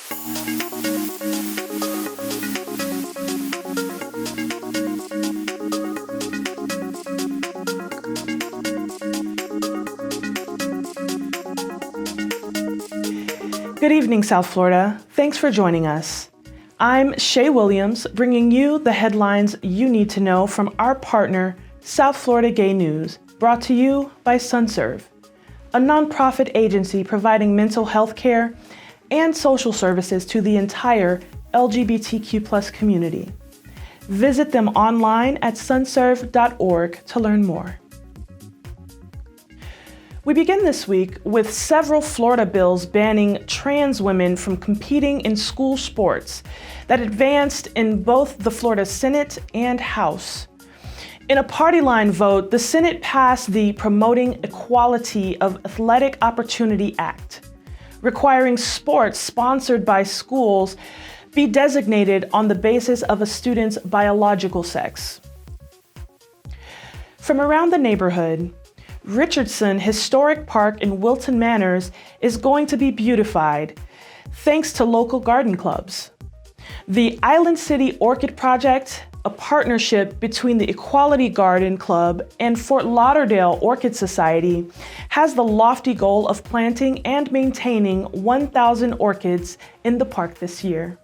Good evening, South Florida. Thanks for joining us. I'm Shae Williams, bringing you the headlines you need to know from our partner, South Florida Gay News, brought to you by SunServe, a nonprofit agency providing mental health care and social services to the entire LGBTQ+ community. Visit them online at sunserve.org to learn more. We begin this week with several Florida bills banning trans women from competing in school sports that advanced in both the Florida Senate and House. In a party line vote, the Senate passed the Promoting Equality of Athletic Opportunity Act, requiring sports sponsored by schools be designated on the basis of a student's biological sex. From around the neighborhood, Richardson Historic Park in Wilton Manors is going to be beautified thanks to local garden clubs. The Island City Orchid Project, a partnership between the Equality Garden Club and Fort Lauderdale Orchid Society, has the lofty goal of planting and maintaining 1,000 orchids in the park this year.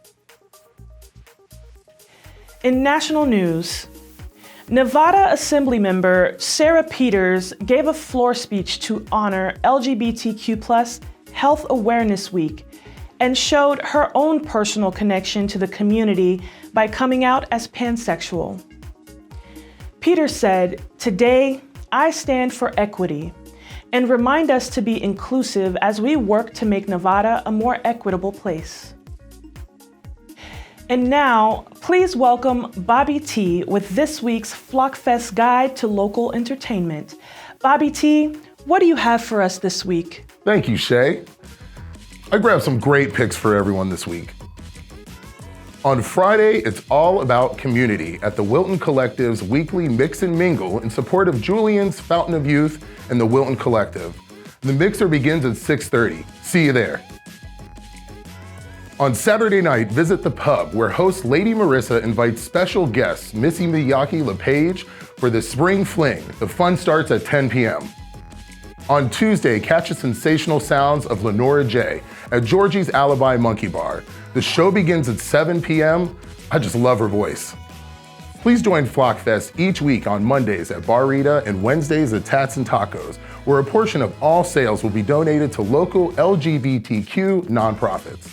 In national news, Nevada Assemblymember Sarah Peters gave a floor speech to honor LGBTQ+ Health Awareness Week and showed her own personal connection to the community by coming out as pansexual. Peters said, "Today, I stand for equity and remind us to be inclusive as we work to make Nevada a more equitable place." And now, please welcome Bobby T with this week's FlockFest Guide to Local Entertainment. Bobby T, what do you have for us this week? Thank you, Shae. I grabbed some great picks for everyone this week. On Friday, it's all about community at the Wilton Collective's weekly Mix and Mingle in support of Julian's Fountain of Youth and the Wilton Collective. The mixer begins at 6:30. See you there. On Saturday night, visit the pub where host Lady Marissa invites special guests Missy Miyake LePage for the Spring Fling. The fun starts at 10 p.m. On Tuesday, catch the sensational sounds of Lenora J at Georgie's Alibi Monkey Bar. The show begins at 7 p.m. I just love her voice. Please join FlockFest each week on Mondays at RITA and Wednesdays at Tatts Tacos, where a portion of all sales will be donated to local LGBTQ nonprofits.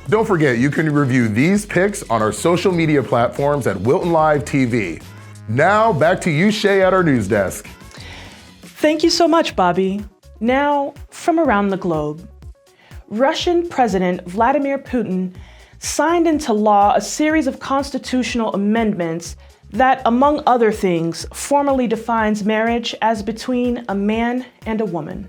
Don't forget, you can review these picks on our social media platforms at Wilton Live TV. Now, back to you, Shae, at our news desk. Thank you so much, Bobby. Now, from around the globe. Russian President Vladimir Putin signed into law a series of constitutional amendments that, among other things, formally defines marriage as between a man and a woman.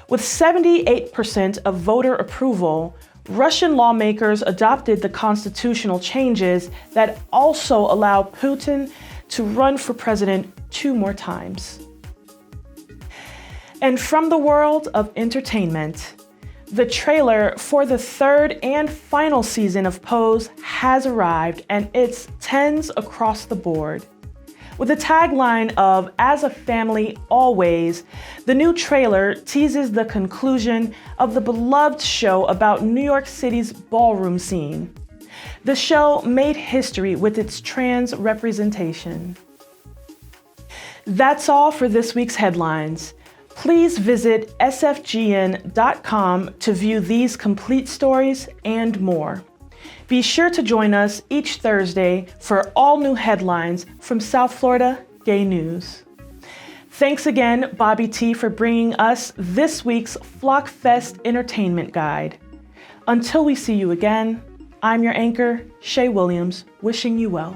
With 78% of voter approval, Russian lawmakers adopted the constitutional changes that also allow Putin to run for president 2 more times. And from the world of entertainment, the trailer for the 3rd and final season of Pose has arrived, and it's 10s across the board. With a tagline of "As a family, always," the new trailer teases the conclusion of the beloved show about New York City's ballroom scene. The show made history with its trans representation. That's all for this week's headlines. Please visit SFGN.com to view these complete stories and more. Be sure to join us each Thursday for all new headlines from South Florida Gay News. Thanks again, Bobby T, for bringing us this week's FlockFest Entertainment Guide. Until we see you again, I'm your anchor, Shae Williams, wishing you well.